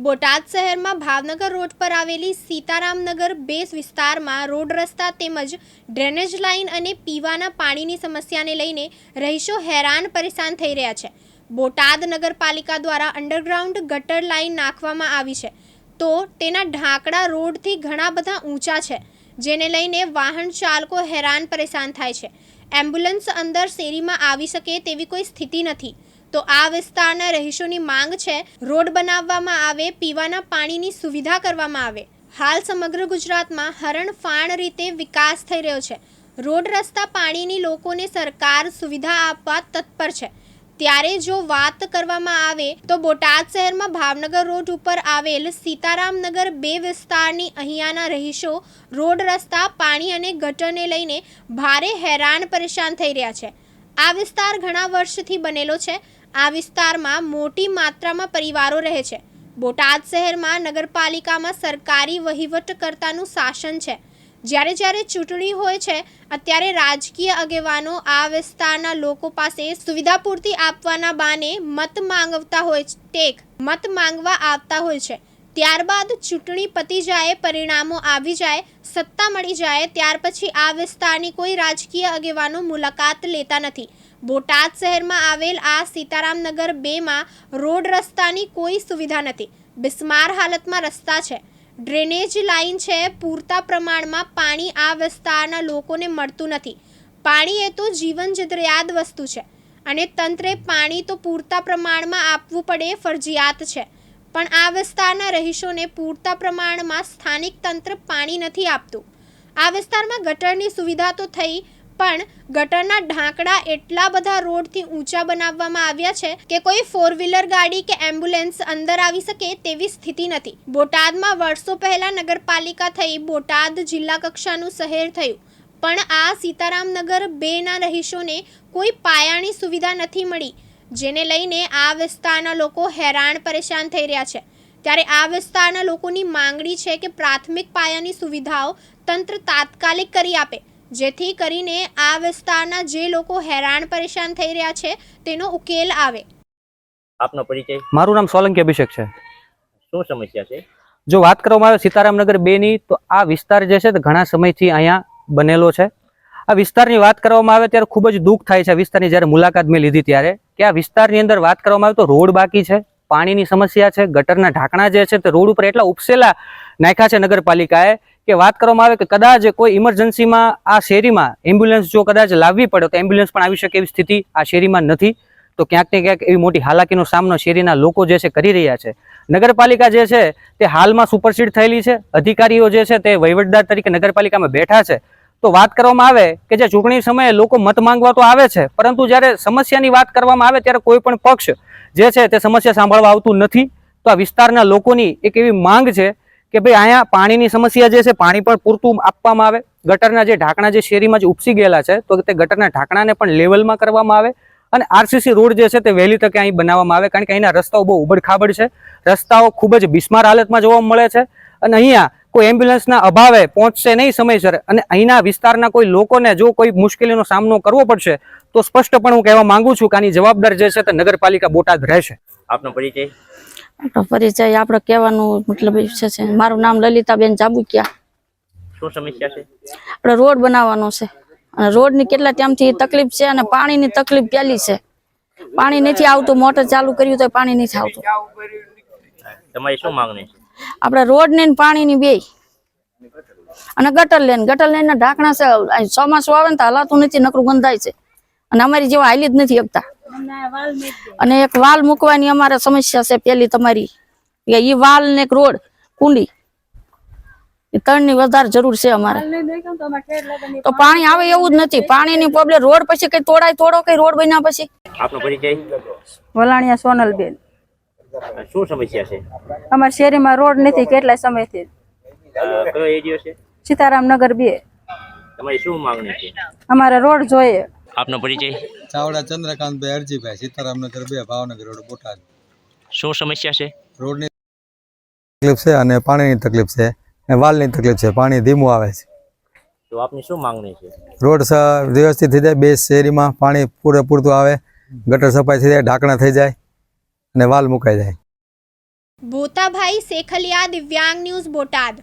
બોટાદ શહેરમાં ભાવનગર રોડ પર આવેલી સીતારામનગર બેસ વિસ્તારમાં રોડ રસ્તા તેમજ ડ્રેનેજ લાઇન અને પીવાના પાણીની સમસ્યાને લઈને રહીશો હેરાન પરેશાન થઈ રહ્યા છે। બોટાદ નગરપાલિકા દ્વારા અંડરગ્રાઉન્ડ ગટર લાઇન નાખવામાં આવી છે, તો તેના ઢાંકડા રોડથી ઘણા બધા ઊંચા છે, જેને લઈને વાહન ચાલકો હેરાન પરેશાન થાય છે। એમ્બ્યુલન્સ અંદર શેરીમાં આવી શકે તેવી કોઈ સ્થિતિ નથી। તો આ વિસ્તારના રહીશોની માંગ છે રોડ બનાવવામાં આવે, પીવાના પાણીની સુવિધા કરવામાં આવે। હાલ સમગ્ર ગુજરાતમાં હરણફાળ રીતે વિકાસ થઈ રહ્યો છે। રોડ રસ્તા પાણીની લોકોને સરકાર સુવિધા આપવા તત્પર છે, ત્યારે જો વાત કરવામાં આવે તો બોટાદ શહેરમાં ભાવનગર રોડ ઉપર આવેલ સીતારામનગર 2 વિસ્તારની અહીંયાના રહીશો રોડ રસ્તા, પાણી અને ગટરને લઈને ભારે હેરાન પરેશાન થઈ રહ્યા છે। આ વિસ્તાર ઘણા વર્ષથી બનેલો છે। આ વિસ્તારમાં મોટી માત્રામાં પરિવારો રહે છે। બોટાદ શહેરમાં નગરપાલિકામાં સરકારી વહીવટકર્તાનું શાસન છે। જ્યારે ચૂંટણી હોય છે અત્યારે રાજકીય આગેવાનો આ વિસ્તારના લોકો પાસે સુવિધા પૂરતી આપવાના બહાને મત માંગવા આવતા હોય છે। ત્યારબાદ ચૂંટણી પતી જાય, પરિણામો આવી જાય, સત્તા મળી જાય, ત્યાર પછી આ વિસ્તારની કોઈ રાજકીય આગેવાનો મુલાકાત લેતા નથી। બોટાદ શહેરમાં આવેલ આ સીતારામનગર 2માં રોડ રસ્તાની કોઈ સુવિધા નથી। બિસ્માર હાલતમાં રસ્તા છે, ડ્રેનેજ લાઇન છે, પૂરતા પ્રમાણમાં પાણી આ વિસ્તારના લોકોને મળતું નથી। પાણી એ તો જીવન જરૂરિયાત વસ્તુ છે અને તંત્રે પાણી તો પૂરતા પ્રમાણમાં આપવું પડે, ફરજિયાત છે, પણ આ વિસ્તારના રહીશોને પૂરતા પ્રમાણમાં સ્થાનિક તંત્ર પાણી નથી આપતું। આ વિસ્તારમાં ગટરની સુવિધા તો થઈ, પણ ગટરના ઢાંકડા એટલા બધા રોડથી ઊંચા બનાવવામાં આવ્યા છે કે કોઈ 4 વ્હીલર ગાડી કે એમ્બ્યુલન્સ અંદર આવી શકે તેવી સ્થિતિ નથી। બોટાદમાં વર્ષો પહેલા નગરપાલિકા થઈ, બોટાદ જિલ્લા કક્ષાનું શહેર થયું, પણ આ સીતારામનગર 2ના રહીશોને કોઈ પાયાની સુવિધા નથી મળી, જેને લઈને આ વિસ્તારના લોકો હેરાન પરેશાન થઈ રહ્યા છે। ત્યારે આ વિસ્તારના લોકોની માંગણી છે કે પ્રાથમિક પાયાની સુવિધાઓ તંત્ર તાત્કાલિક કરી આપે, જેથી કરીને આ વિસ્તારના જે લોકો હેરાન પરેશાન થઈ રહ્યા છે તેનો ઉકેલ આવે। આપનો પરિચય? મારું નામ સોલંકી અભિષેક છે। શું સમસ્યા છે? જો વાત કરવામાં આવે સીતારામનગર 2 ની, તો આ વિસ્તાર જે છે તે ઘણા સમયથી અહીંયા બનેલો છે। આ વિસ્તારની વાત કરવામાં આવે ત્યારે ખૂબ જ દુઃખ થાય છે આ વિસ્તારની જ્યારે મુલાકાત મેં લીધી ત્યારે, કે આ વિસ્તારની અંદર વાત કરવામાં આવે તો રોડ બાકી છે, પાણીની સમસ્યા છે, ગટરના ઢાંકણા જે છે તે રોડ ઉપર એટલા ઉપસેલા નાખ્યા છે નગરપાલિકાએ કે વાત કરવામાં આવે કે કદાચ કોઈ ઇમરજન્સીમાં આ શેરીમાં એમ્બ્યુલન્સ જો કદાચ લાવવી પડે તો એમ્બ્યુલન્સ પણ આવી શકે એવી સ્થિતિ આ શેરીમાં નથી। તો ક્યાંક ને ક્યાંક એવી મોટી હાલાકીનો સામનો શેરીના લોકો જે છે કરી રહ્યા છે। નગરપાલિકા જે છે તે હાલમાં સુપરસીડ થયેલી છે, અધિકારીઓ જે છે તે વહીવટદાર તરીકે નગરપાલિકામાં બેઠા છે। તો વાત કરવામાં આવે કે જે ચૂંટણી સમયે લોકો મત માંગવા તો આવે છે, પરંતુ જ્યારે સમસ્યાની વાત કરવામાં આવે ત્યારે કોઈ પણ પક્ષ જે છે તે સમસ્યા સાંભળવા આવતું નથી। તો આ વિસ્તારના લોકોની એક એવી માંગ છે કે ભાઈ અહીંયા પાણીની સમસ્યા જે છે પાણી પણ પૂરતું આપવામાં આવે, ગટરના જે ઢાંકણા જે શેરીમાં જે ઉપસી ગયેલા છે તો તે ગટરના ઢાંકણાને પણ લેવલમાં કરવામાં આવે અને આરસીસી રોડ જે છે તે વહેલી તકે અહીં બનાવવામાં આવે, કારણ કે અહીંના રસ્તાઓ બહુ ઉબડખાબડ છે, રસ્તાઓ ખૂબ જ બિસ્માર હાલતમાં જોવા મળે છે અને અહીંયા કોઈ એમ્બ્યુલન્સના અભાવે પહોંચશે નહીં સમયસર, અને અહીંના વિસ્તારના કોઈ લોકોને જો કોઈ મુશ્કેલીનો સામનો કરવો પડશે તો સ્પષ્ટપણે હું કહેવા માંગુ છું કે આની જવાબદાર જે છે તે નગરપાલિકા બોટાદ રહેશે। આપનો પરિચય? આપણો પરિચય આપણે કહેવાનું મતલબ છે, મારું નામ લલિતાબેન જાબુકિયા। શું સમસ્યા છે? આપણે રોડ બનાવવાનો છે અને રોડની કેટલા ટાઈમથી તકલીફ છે અને પાણીની તકલીફ પહેલી છે। પાણી નથી આવતું, મોટર ચાલુ કર્યું તો પાણી નથી આવતું। તમારી શું માંગણી છે? આપણે રોડ ને પાણીની બે અને ગટર લાઈન ના ઢાંકણા છે, ચોમાસું આવે ને તો હલાતું નથી, નકરું ગંધાય છે અને અમારી જેવા હાલી જ નથી શકતા। અને એક વાલ મૂકવાની અમારે સમસ્યા છે પેલી તમારી, એ વાલ ને એક રોડ કુંડી, એ 3ની વધારે જરૂર છે અમારે। તો પાણી આવે એવું જ નથી, પાણીની પ્રોબ્લેમ, રોડ પછી કઈ તોડો કઈ રોડ બન્યા પછી। આપનો પરિચય? વલાણિયા સોનલબેન। શું સમસ્યા છે? અમારા શેરીમાં રોડ નથી કેટલા સમયથી। કયો એરિયો છે? સીતારામનગર 2। તમારી શું માંગણી છે? અમારે રોડ જોઈએ। આપનો પરિચય? ચાવડા ચંદ્રકાંતભાઈ અરજીભાઈ, સીતારામનગર 2, ભાવનગર રોડ, બોટાદ। શું સમસ્યા છે? રોડની તકલીફ છે અને પાણીની તકલીફ છે અને વાલની તકલીફ છે, પાણી ધીમું આવે છે। તો આપની શું માંગણી છે? રોડ વ્યવસ્થિત થઈ જાય, 2 શેરીમાં પાણી પૂરતું આવે, ગટર સફાઈ થઈ જાય, ઢાંકણા થઈ જાય અને વાલ મુકાઈ જાય। બોતાભાઈ શેખલિયા, દિવ્યાંગ ન્યૂઝ, બોટાદ.